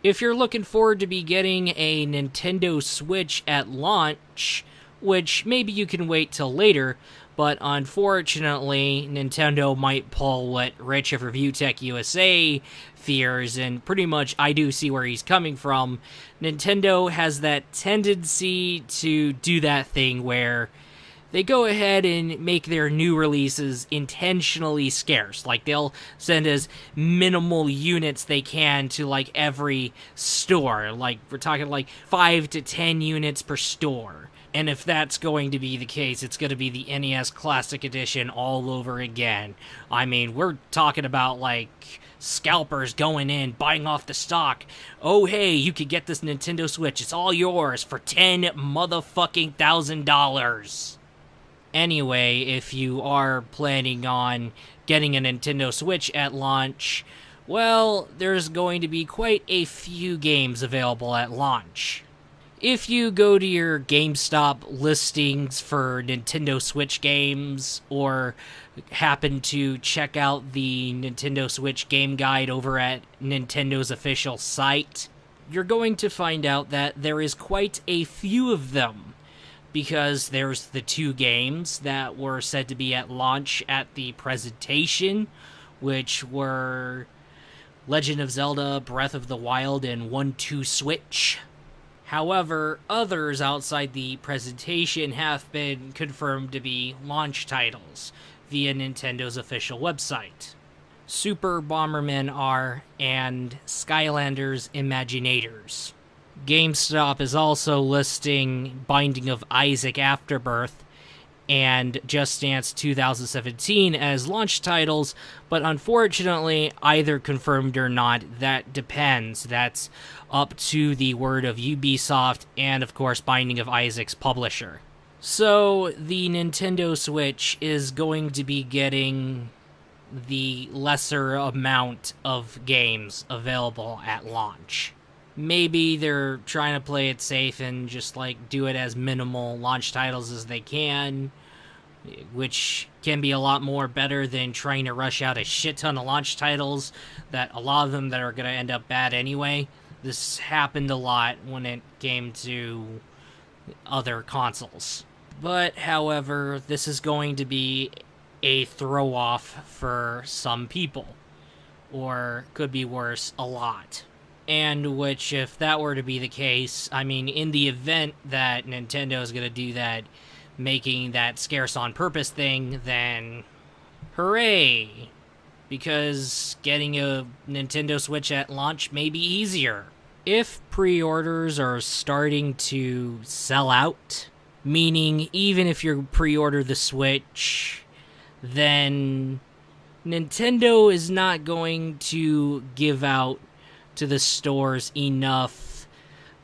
If you're looking forward to be getting a Nintendo Switch at launch, which maybe you can wait till later, but unfortunately, Nintendo might pull what Rich of Review Tech USA fears, and pretty much I do see where he's coming from. Nintendo has that tendency to do that thing where they go ahead and make their new releases intentionally scarce. Like, they'll send as minimal units they can to, like, every store. Like, we're talking, like, 5 to 10 units per store. And if that's going to be the case, it's going to be the NES Classic Edition all over again. I mean, we're talking about, like, scalpers going in, buying off the stock. Oh, hey, you could get this Nintendo Switch. It's all yours for $10,000. Anyway, if you are planning on getting a Nintendo Switch at launch, well, there's going to be quite a few games available at launch. If you go to your GameStop listings for Nintendo Switch games, or happen to check out the Nintendo Switch game guide over at Nintendo's official site, you're going to find out that there is quite a few of them. Because there's the two games that were said to be at launch at the presentation, which were Legend of Zelda Breath of the Wild and 1-2 Switch. However, others outside the presentation have been confirmed to be launch titles via Nintendo's official website. Super Bomberman R and Skylanders Imaginators. GameStop is also listing Binding of Isaac Afterbirth and Just Dance 2017 as launch titles, but unfortunately, either confirmed or not, that depends. That's up to the word of Ubisoft and, of course, Binding of Isaac's publisher. So, the Nintendo Switch is going to be getting the lesser amount of games available at launch. Maybe they're trying to play it safe and just, like, do it as minimal launch titles as they can, which can be a lot more better than trying to rush out a shit ton of launch titles, that a lot of them that are going to end up bad anyway. This happened a lot when it came to other consoles. But, however, this is going to be a throw-off for some people. Or, could be worse, a lot. And which, if that were to be the case, I mean, in the event that Nintendo is going to do that, making that scarce on purpose thing, then hooray! Because getting a Nintendo Switch at launch may be easier. If pre-orders are starting to sell out, meaning even if you pre-order the Switch, then Nintendo is not going to give out to the stores enough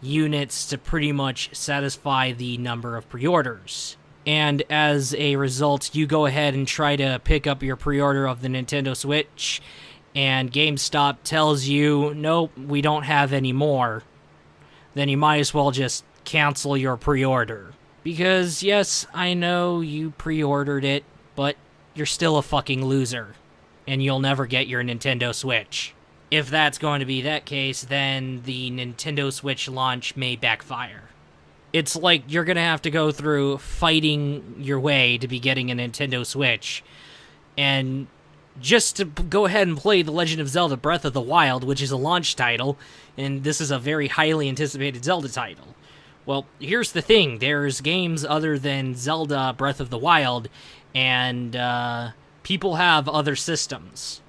units to pretty much satisfy the number of pre-orders. And as a result, you go ahead and try to pick up your pre-order of the Nintendo Switch, and GameStop tells you, nope, we don't have any more. Then you might as well just cancel your pre-order. Because, yes, I know you pre-ordered it, but you're still a fucking loser. And you'll never get your Nintendo Switch. If that's going to be that case, then the Nintendo Switch launch may backfire. It's like you're going to have to go through fighting your way to be getting a Nintendo Switch. And just to go ahead and play The Legend of Zelda Breath of the Wild, which is a launch title, and this is a very highly anticipated Zelda title. Well, here's the thing. There's games other than Zelda Breath of the Wild, and people have other systems.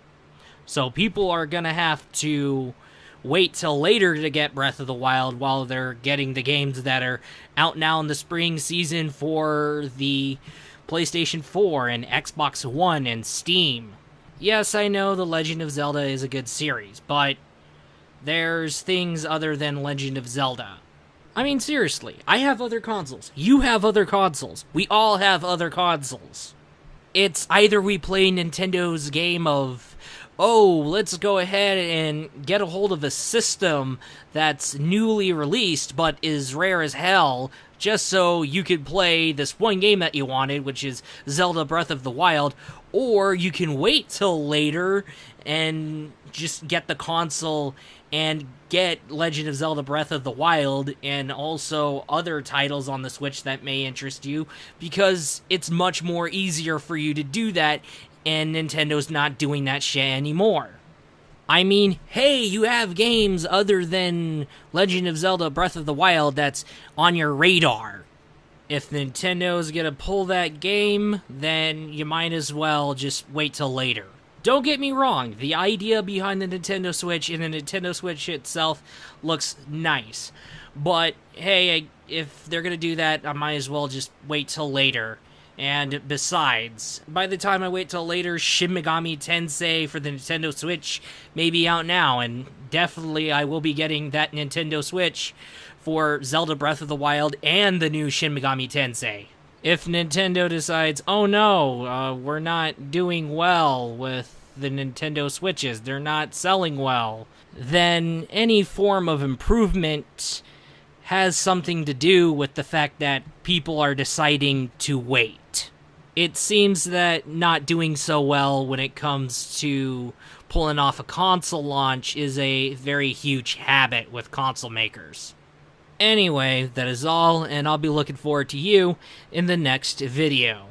So people are going to have to wait till later to get Breath of the Wild while they're getting the games that are out now in the spring season for the PlayStation 4 and Xbox One and Steam. Yes, I know The Legend of Zelda is a good series, but there's things other than Legend of Zelda. I mean, seriously, I have other consoles. You have other consoles. We all have other consoles. It's either we play Nintendo's game of, oh, let's go ahead and get a hold of a system that's newly released but is rare as hell, just so you could play this one game that you wanted, which is Zelda Breath of the Wild, or you can wait till later and just get the console and get Legend of Zelda Breath of the Wild and also other titles on the Switch that may interest you, because it's much more easier for you to do that, and Nintendo's not doing that shit anymore. I mean, hey, you have games other than Legend of Zelda Breath of the Wild that's on your radar. If Nintendo's gonna pull that game, then you might as well just wait till later. Don't get me wrong, the idea behind the Nintendo Switch and the Nintendo Switch itself looks nice. But, hey, if they're gonna do that, I might as well just wait till later. And besides, by the time I wait till later, Shin Megami Tensei for the Nintendo Switch may be out now, and definitely I will be getting that Nintendo Switch for Zelda Breath of the Wild and the new Shin Megami Tensei. If Nintendo decides, oh no, we're not doing well with the Nintendo Switches, they're not selling well, then any form of improvement has something to do with the fact that people are deciding to wait. It seems that not doing so well when it comes to pulling off a console launch is a very huge habit with console makers. Anyway, that is all, and I'll be looking forward to you in the next video.